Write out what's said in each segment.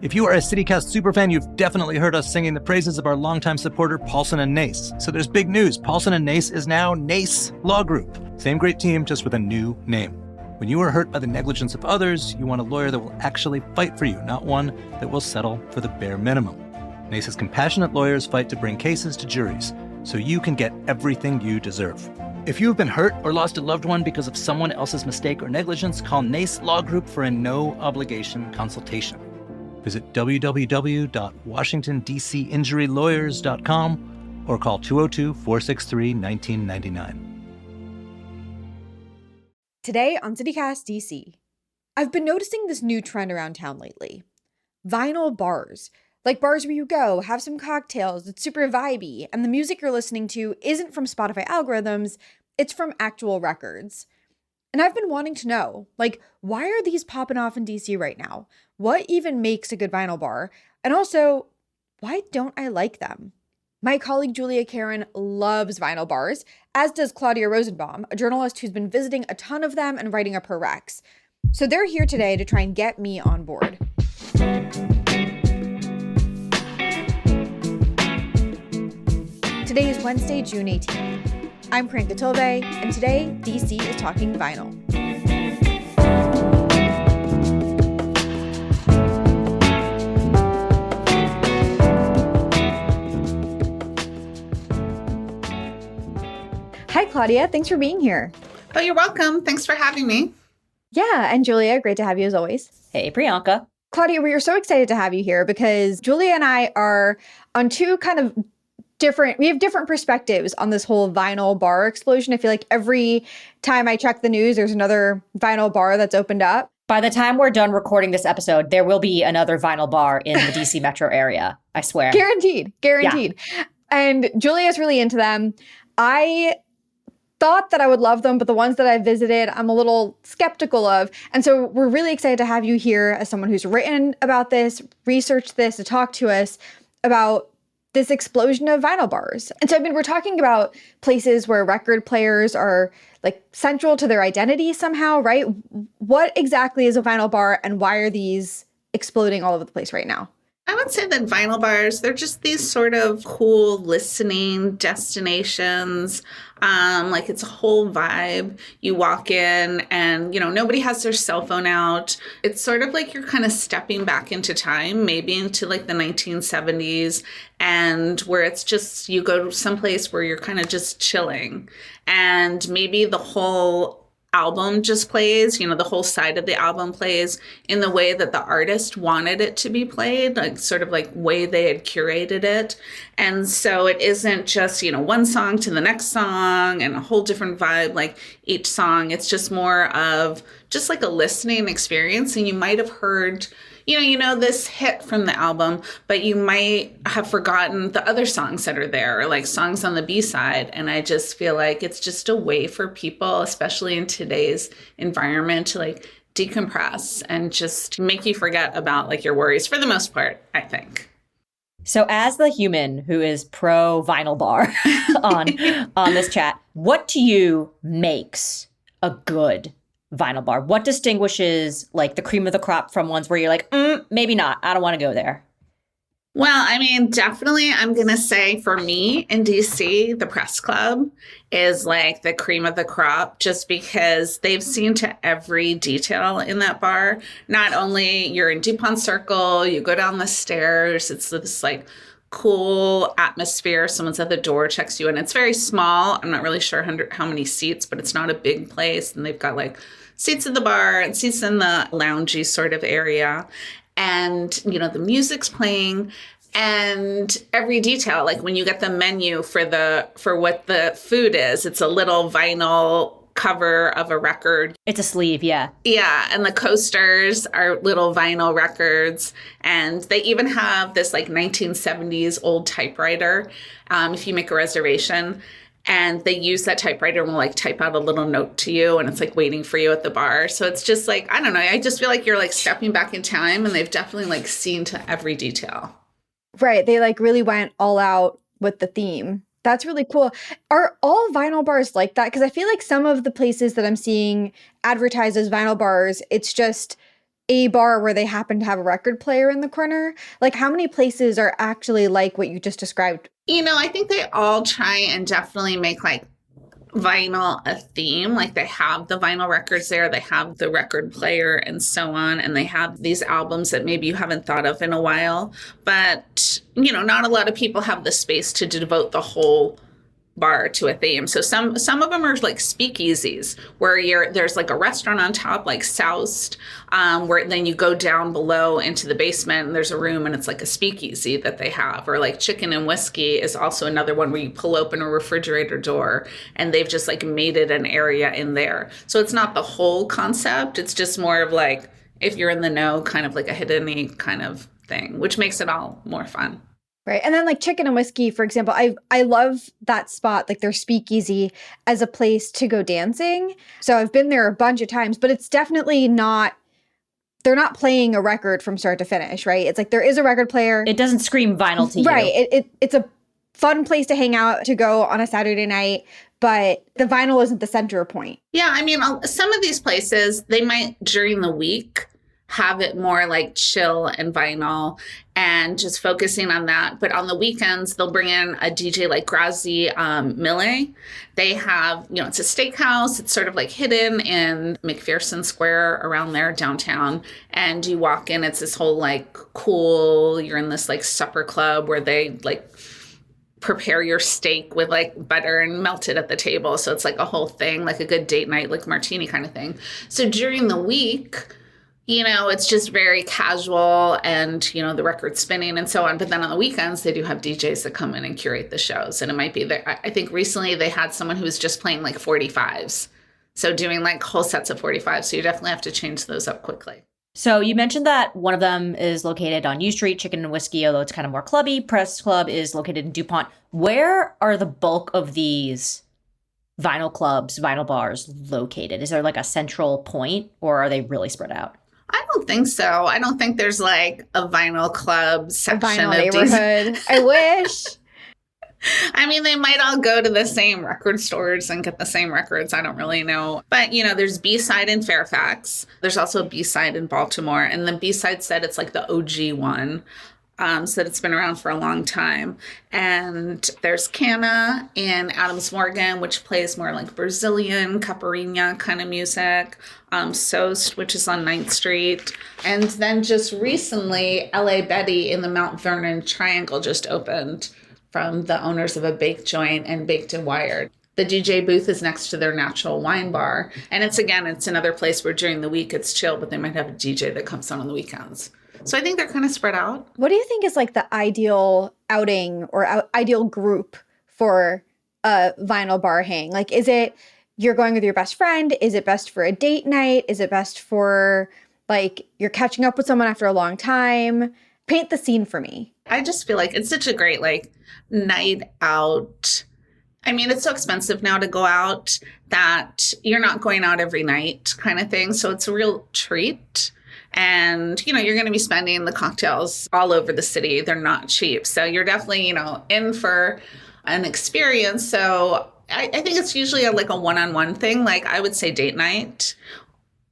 If you are a CityCast superfan, you've definitely heard us singing the praises of our longtime supporter, Paulson & Nace. So there's big news. Paulson & Nace is now Nace Law Group. Same great team, just with a new name. When you are hurt by the negligence of others, you want a lawyer that will actually fight for you, not one that will settle for the bare minimum. Nace's compassionate lawyers fight to bring cases to juries, so you can get everything you deserve. If you have been hurt or lost a loved one because of someone else's mistake or negligence, call Nace Law Group for a no-obligation consultation. Visit www.washingtondcinjurylawyers.com or call 202-463-1999. Today on CityCast DC, I've been noticing this new trend around town lately. Vinyl bars. Like bars where you go, have some cocktails, it's super vibey, and the music you're listening to isn't from Spotify algorithms, it's from actual records. And I've been wanting to know, why are these popping off in DC right now? What even makes a good vinyl bar? And also, why don't I like them? My colleague Julia Karen loves vinyl bars, as does Claudia Rosenbaum, a journalist who's been visiting a ton of them and writing up her recs. So they're here today to try and get me on board. Today is Wednesday, June 18th. I'm Priyanka Tilve, and today, DC is talking vinyl. Hi, Claudia. Thanks for being here. Oh, you're welcome. Thanks for having me. Yeah, and Julia, great to have you as always. Hey, Priyanka. Claudia, we are so excited to have you here because Julia and I are on two kind of we have different perspectives on this whole vinyl bar explosion. I feel like every time I check the news, there's another vinyl bar that's opened up. By the time we're done recording this episode, there will be another vinyl bar in the DC metro area. I swear. Guaranteed. Yeah. And Julia's really into them. I thought that I would love them, but the ones that I visited, I'm a little skeptical of. And so we're really excited to have you here as someone who's written about this, researched this, to talk to us about this explosion of vinyl bars. And so we're talking about places where record players are central to their identity somehow, right? What exactly is a vinyl bar and why are these exploding all over the place right now? I would say that vinyl bars, they're just these sort of cool listening destinations. It's a whole vibe. You walk in and, nobody has their cell phone out. It's sort of like you're kind of stepping back into time, maybe into the 1970s, and where it's just, you go to someplace where you're kind of just chilling. And maybe the whole album just plays, the whole side of the album plays in the way that the artist wanted it to be played, way they had curated it. And so it isn't just, one song to the next song and a whole different vibe, each song. It's just more of just a listening experience. And you might have heard, this hit from the album, but you might have forgotten the other songs that are there, or songs on the B-side. And I just feel like it's just a way for people, especially in today's environment, to decompress and just make you forget about your worries for the most part, I think. So as the human who is pro vinyl bar on this chat, what to you makes a good vinyl bar? What distinguishes the cream of the crop from ones where you're maybe not, I don't want to go there? Well, definitely I'm going to say for me in DC, the Press Club is the cream of the crop, just because they've seen to every detail in that bar. Not only you're in DuPont Circle, you go down the stairs, it's this cool atmosphere. Someone's at the door, checks you in. It's very small. I'm not really sure how many seats, but it's not a big place. And they've got seats at the bar and seats in the loungy sort of area. And, the music's playing and every detail, when you get the menu for what the food is, it's a little vinyl cover of a record. It's a sleeve, yeah. Yeah, and the coasters are little vinyl records. And they even have this 1970s old typewriter if you make a reservation. And they use that typewriter and will type out a little note to you, and it's waiting for you at the bar. So it's just I don't know. I just feel like you're stepping back in time, and they've definitely seen to every detail. Right. They really went all out with the theme. That's really cool. Are all vinyl bars like that? Because I feel like some of the places that I'm seeing advertised as vinyl bars, it's just a bar where they happen to have a record player in the corner? Like, how many places are actually like what you just described? I think they all try and definitely make like vinyl a theme. Like they have the vinyl records there, they have the record player and so on, and they have these albums that maybe you haven't thought of in a while. But, not a lot of people have the space to devote the whole bar to a theme. So some of them are like speakeasies where there's like a restaurant on top, like Soused, where then you go down below into the basement and there's a room and it's like a speakeasy that they have. Or like Chicken and Whiskey is also another one where you pull open a refrigerator door and they've just like made it an area in there. So it's not the whole concept. It's just more of like, if you're in the know, kind of like a hidden-y kind of thing, which makes it all more fun. Right. And then like Chicken and Whiskey, for example, I love that spot, like their speakeasy as a place to go dancing. So I've been there a bunch of times, but it's definitely not, they're not playing a record from start to finish, right? It's like there is a record player. It doesn't scream vinyl to you. Right. It's a fun place to hang out, to go on a Saturday night, but the vinyl isn't the center point. Yeah. I mean, some of these places, they might during the week have it more like chill and vinyl and just focusing on that. But on the weekends, they'll bring in a DJ like Grazi Mille. They have, it's a steakhouse. It's sort of like hidden in McPherson Square around there downtown. And you walk in, it's this whole like cool, you're in this like supper club where they like prepare your steak with like butter and melt it at the table. So it's like a whole thing, like a good date night, like martini kind of thing. So during the week, it's just very casual and, the record's spinning and so on. But then on the weekends, they do have DJs that come in and curate the shows. And it might be that I think recently they had someone who was just playing like 45s. So doing like whole sets of 45s. So you definitely have to change those up quickly. So you mentioned that one of them is located on U Street, Chicken and Whiskey, although it's kind of more clubby. Press Club is located in DuPont. Where are the bulk of these vinyl clubs, vinyl bars located? Is there like a central point or are they really spread out? I don't think so. I don't think there's like a vinyl club section of neighborhood. I wish. I mean, they might all go to the same record stores and get the same records. I don't really know. But, there's B-side in Fairfax. There's also a B-side in Baltimore. And the B-side said it's like the OG one. So that it's been around for a long time. And there's Cana in Adams Morgan, which plays more like Brazilian, caipirinha kind of music. Soest, which is on 9th Street. And then just recently, LA Betty in the Mount Vernon Triangle just opened from the owners of a bake joint and Baked and Wired. The DJ booth is next to their natural wine bar. And it's another place where during the week it's chill, but they might have a DJ that comes on the weekends. So I think they're kind of spread out. What do you think is like the ideal outing or ideal group for a vinyl bar hang? Like, is it you're going with your best friend? Is it best for a date night? Is it best for like you're catching up with someone after a long time? Paint the scene for me. I just feel like it's such a great like night out. I mean, it's so expensive now to go out that you're not going out every night kind of thing. So it's a real treat. And, you're going to be spending the cocktails all over the city. They're not cheap. So you're definitely, in for an experience. So I think it's usually like a one-on-one thing. Like I would say date night,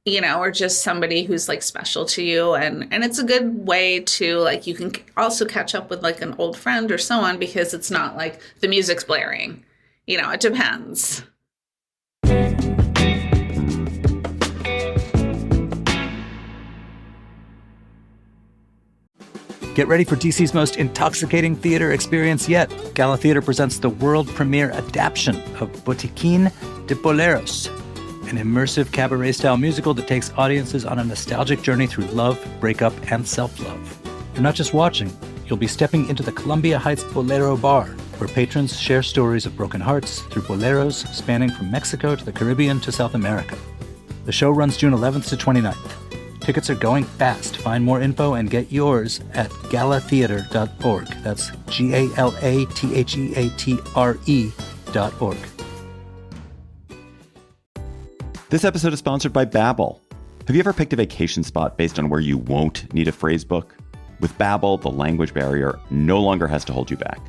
or just somebody who's like special to you. And it's a good way to like, you can also catch up with like an old friend or so on because it's not like the music's blaring. It depends. Get ready for DC's most intoxicating theater experience yet. Gala Theater presents the world premiere adaptation of Botiquín de Boleros, an immersive cabaret-style musical that takes audiences on a nostalgic journey through love, breakup, and self-love. You're not just watching, you'll be stepping into the Columbia Heights Bolero Bar, where patrons share stories of broken hearts through boleros spanning from Mexico to the Caribbean to South America. The show runs June 11th to 29th. Tickets are going fast. Find more info and get yours at galatheater.org. That's GALATHEATRE.org. This episode is sponsored by Babbel. Have you ever picked a vacation spot based on where you won't need a phrase book? With Babbel, the language barrier no longer has to hold you back.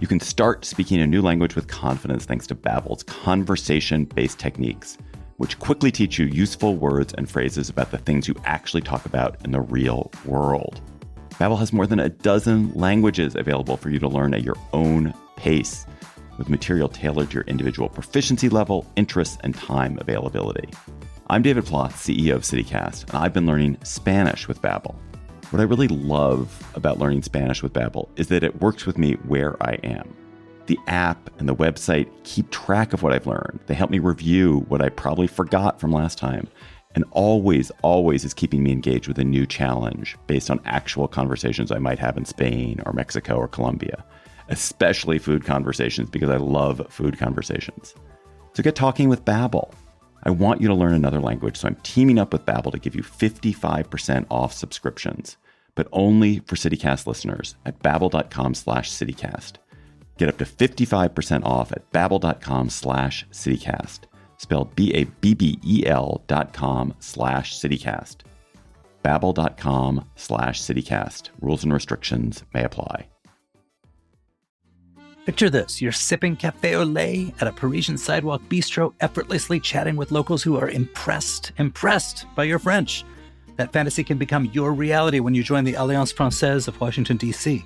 You can start speaking a new language with confidence thanks to Babbel's conversation-based techniques. which quickly teach you useful words and phrases about the things you actually talk about in the real world. Babbel has more than a dozen languages available for you to learn at your own pace, with material tailored to your individual proficiency level, interests, and time availability. I'm David Plotz, CEO of CityCast, and I've been learning Spanish with Babbel. What I really love about learning Spanish with Babbel is that it works with me where I am. The app and the website keep track of what I've learned. They help me review what I probably forgot from last time, and always is keeping me engaged with a new challenge based on actual conversations I might have in Spain or Mexico or Colombia. Especially food conversations, because I love food conversations. So get talking with Babbel. I want you to learn another language, so I'm teaming up with Babbel to give you 55% off subscriptions, but only for CityCast listeners at babbel.com/CityCast. Get up to 55% off at babbel.com/CityCast, spelled BABBEL.com/CityCast. Babbel.com/CityCast. Rules and restrictions may apply. Picture this, you're sipping café au lait at a Parisian sidewalk bistro, effortlessly chatting with locals who are impressed by your French. That fantasy can become your reality when you join the Alliance Française of Washington, D.C.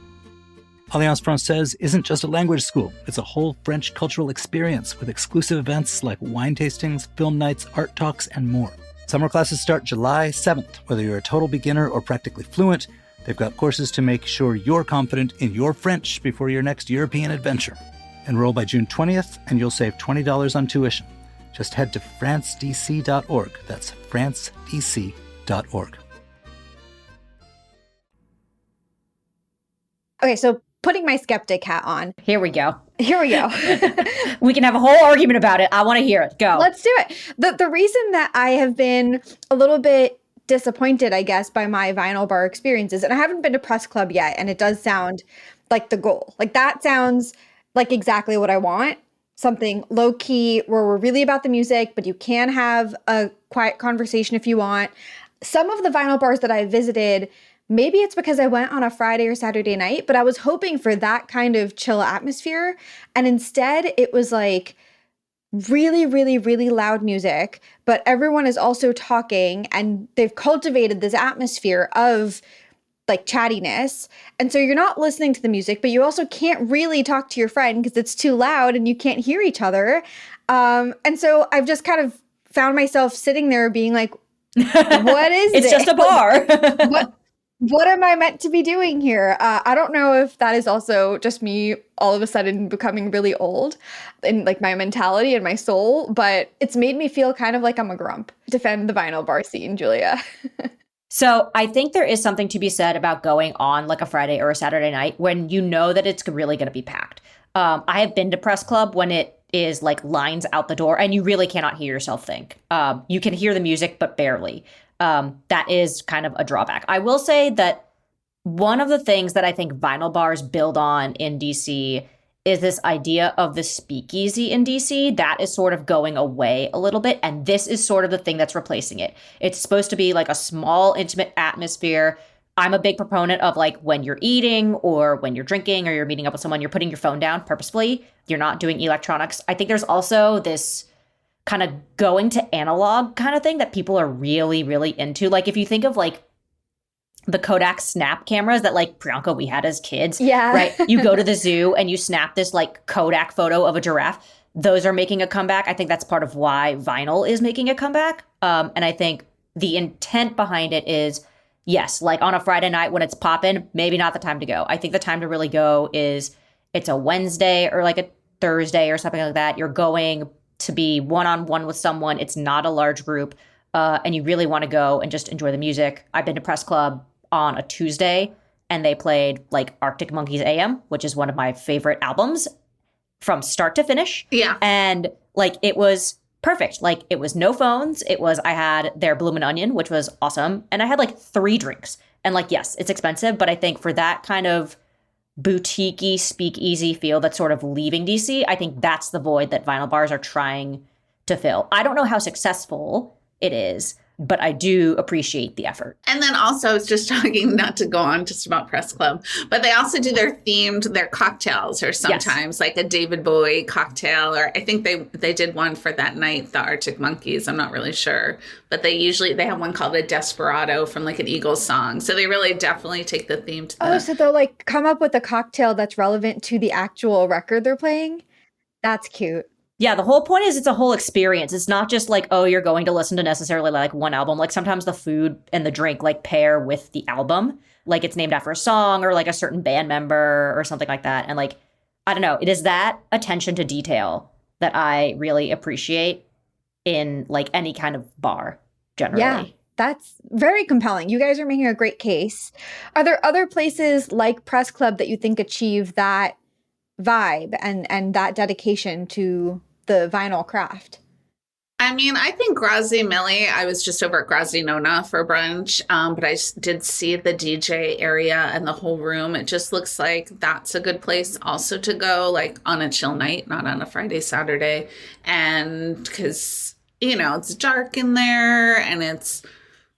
Alliance Française isn't just a language school, it's a whole French cultural experience with exclusive events like wine tastings, film nights, art talks, and more. Summer classes start July 7th. Whether you're a total beginner or practically fluent, they've got courses to make sure you're confident in your French before your next European adventure. Enroll by June 20th and you'll save $20 on tuition. Just head to francedc.org. That's francedc.org. Okay, so putting my skeptic hat on. Here we go. We can have a whole argument about it. I want to hear it. Go. Let's do it. The reason that I have been a little bit disappointed, I guess, by my vinyl bar experiences, and I haven't been to Press Club yet, and it does sound like the goal. Like, that sounds like exactly what I want. Something low key where we're really about the music, but you can have a quiet conversation if you want. Some of the vinyl bars that I visited, maybe it's because I went on a Friday or Saturday night, but I was hoping for that kind of chill atmosphere. And instead it was like really, really, really loud music, but everyone is also talking, and they've cultivated this atmosphere of like chattiness. And so you're not listening to the music, but you also can't really talk to your friend because it's too loud and you can't hear each other. And so I've just kind of found myself sitting there being like, what is it's this? just a bar. What am I meant to be doing here? I don't know if that is also just me all of a sudden becoming really old in like my mentality and my soul, but it's made me feel kind of like I'm a grump. Defend the vinyl bar scene, Julia. So I think there is something to be said about going on like a Friday or a Saturday night when you know that it's really going to be packed. I have been to Press Club when it is like lines out the door and you really cannot hear yourself think. You can hear the music, but barely. That is kind of a drawback. I will say that one of the things that I think vinyl bars build on in DC is this idea of the speakeasy in DC. That is sort of going away a little bit. And this is sort of the thing that's replacing it. It's supposed to be like a small, intimate atmosphere. I'm a big proponent of like when you're eating or when you're drinking or you're meeting up with someone, you're putting your phone down purposefully. You're not doing electronics. I think there's also this kind of going to analog kind of thing that people are really, really into. Like if you think of like the Kodak snap cameras that like Priyanka, we had as kids, yeah, right? You go to the zoo and you snap this like Kodak photo of a giraffe. Those are making a comeback. I think that's part of why vinyl is making a comeback. And I think the intent behind it is, yes, like on a Friday night when it's popping, maybe not the time to go. I think the time to really go is it's a Wednesday or like a Thursday or something like that. You're going to be one-on-one with someone. It's not a large group, and you really want to go and just enjoy the music. I've been to Press Club on a Tuesday, and they played like Arctic Monkeys AM, which is one of my favorite albums from start to finish. Yeah. And like it was perfect. Like it was no phones. I had their Bloomin' Onion, which was awesome. And I had like 3 drinks. And like, yes, it's expensive, but I think for that kind of boutique-y, speakeasy feel that's sort of leaving DC, I think that's the void that vinyl bars are trying to fill. I don't know how successful it is. but I do appreciate the effort. And then also, I was just talking, not to go on just about Press Club, but they also do their cocktails, or sometimes like a David Bowie cocktail, or I think they did one for that night, the Arctic Monkeys. I'm not really sure, but they have one called a Desperado from like an Eagles song. So they really definitely take the theme to Oh, so they'll like come up with a cocktail that's relevant to the actual record they're playing? That's cute. Yeah, the whole point is it's a whole experience. It's not just like, oh, you're going to listen to necessarily like one album. Like sometimes the food and the drink like pair with the album. Like it's named after a song or like a certain band member or something like that. And like, I don't know, it is that attention to detail that I really appreciate in like any kind of bar generally. Yeah, that's very compelling. You guys are making a great case. Are there other places like Press Club that you think achieve that vibe and that dedication to the vinyl craft? I mean, I think Grazi Milli, I was just over at Grazi Nona for brunch, but I did see the DJ area and the whole room. It just looks like that's a good place also to go, like on a chill night, not on a Friday, Saturday. And because, it's dark in there and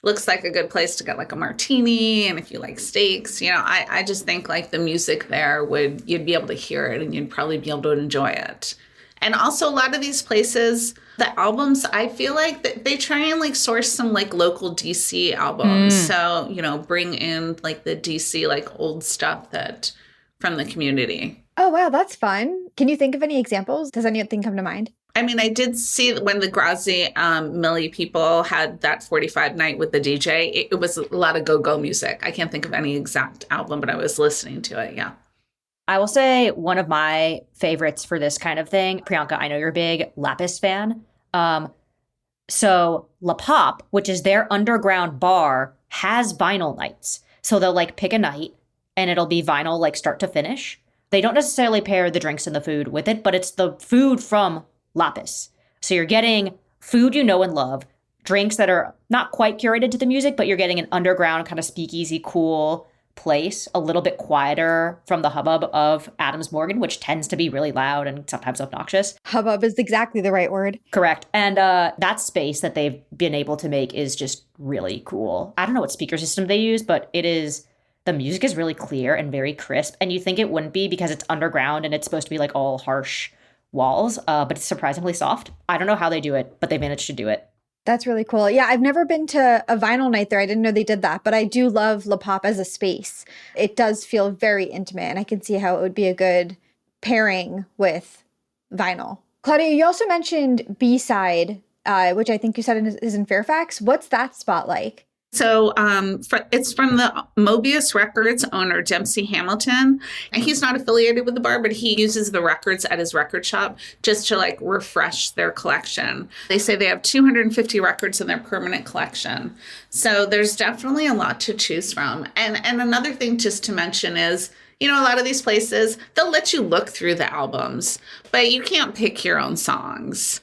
looks like a good place to get like a martini. And if you like steaks, I just think like the music there you'd be able to hear it and you'd probably be able to enjoy it. And also a lot of these places, the albums, I feel like they try and like source some like local DC albums. So, bring in like the DC like old stuff that from the community. Oh, wow, that's fun. Can you think of any examples? Does anything come to mind? I mean, I did see when the Grazi Milli people had that 45 night with the DJ, it was a lot of go-go music. I can't think of any exact album, but I was listening to it, yeah. I will say one of my favorites for this kind of thing, Priyanka, I know you're a big Lapis fan. So La Pop, which is their underground bar, has vinyl nights. So they'll like pick a night and it'll be vinyl like start to finish. They don't necessarily pair the drinks and the food with it, but it's the food from Lapis. So you're getting food you know and love, drinks that are not quite curated to the music, but you're getting an underground kind of speakeasy, cool place, a little bit quieter from the hubbub of Adams Morgan, which tends to be really loud and sometimes obnoxious. Hubbub is exactly the right word. Correct. And that space that they've been able to make is just really cool. I don't know what speaker system they use, but the music is really clear and very crisp. And you think it wouldn't be because it's underground and it's supposed to be like all harsh walls, but it's surprisingly soft. I don't know how they do it, but they managed to do it. That's really cool. Yeah, I've never been to a vinyl night there. I didn't know they did that, but I do love La Pop as a space. It does feel very intimate, and I can see how it would be a good pairing with vinyl. Claudia, you also mentioned B-Side, which I think you said is in Fairfax. What's that spot like? So it's from the Mobius Records owner, Dempsey Hamilton. And he's not affiliated with the bar, but he uses the records at his record shop just to like refresh their collection. They say they have 250 records in their permanent collection. So there's definitely a lot to choose from. And another thing just to mention is, a lot of these places, they'll let you look through the albums, but you can't pick your own songs.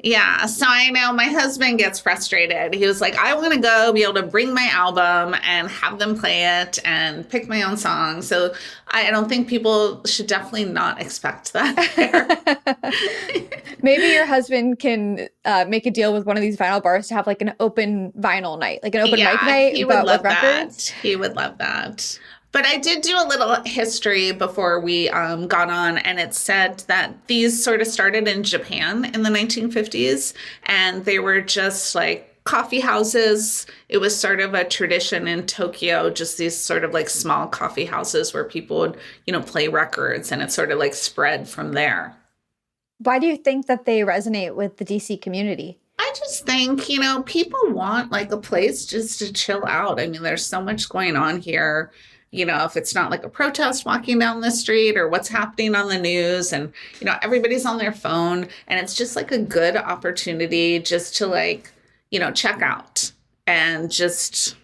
Yeah, so I know my husband gets frustrated. He was like, I want to go be able to bring my album and have them play it and pick my own song. So I don't think people should definitely not expect that. Maybe your husband can make a deal with one of these vinyl bars to have like an open vinyl night, like an open mic night, but with records. He would love that. But I did do a little history before we got on, and it said that these sort of started in Japan in the 1950s, and they were just like coffee houses. It was sort of a tradition in Tokyo, just these sort of like small coffee houses where people would, play records, and it sort of like spread from there. Why do you think that they resonate with the DC community? I just think, people want like a place just to chill out. I mean, there's so much going on here. If it's not like a protest walking down the street or what's happening on the news and, everybody's on their phone, and it's just like a good opportunity just to like, check out and just,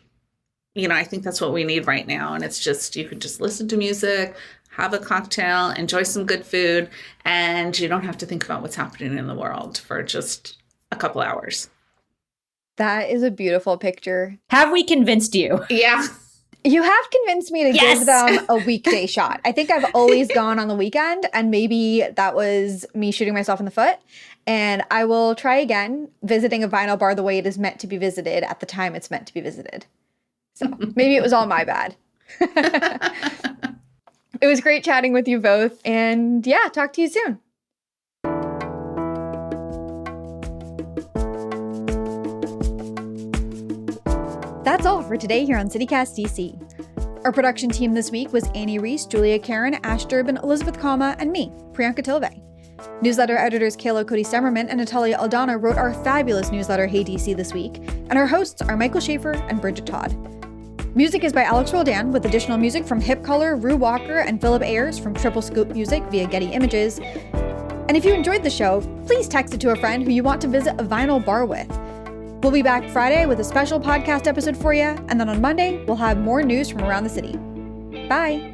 I think that's what we need right now. And it's just, you could just listen to music, have a cocktail, enjoy some good food, and you don't have to think about what's happening in the world for just a couple hours. That is a beautiful picture. Have we convinced you? Yeah. You have convinced me to Yes! give them a weekday shot. I think I've always gone on the weekend, and maybe that was me shooting myself in the foot. And I will try again, visiting a vinyl bar the way it is meant to be visited at the time it's meant to be visited. So maybe it was all my bad. It was great chatting with you both. And yeah, talk to you soon. That's all for today here on CityCast DC. Our production team this week was Annie Reese, Julia Karen, Ash Durbin, Elizabeth Kama, and me, Priyanka Tilve. Newsletter editors Kayla Cody Stemmerman and Natalia Aldana wrote our fabulous newsletter Hey DC this week, and our hosts are Michael Schaefer and Bridget Todd. Music is by Alex Roldan, with additional music from Hip Color, Rue Walker, and Philip Ayers from Triple Scoop Music via Getty Images. And if you enjoyed the show, please text it to a friend who you want to visit a vinyl bar with. We'll be back Friday with a special podcast episode for you, and then on Monday, we'll have more news from around the city. Bye!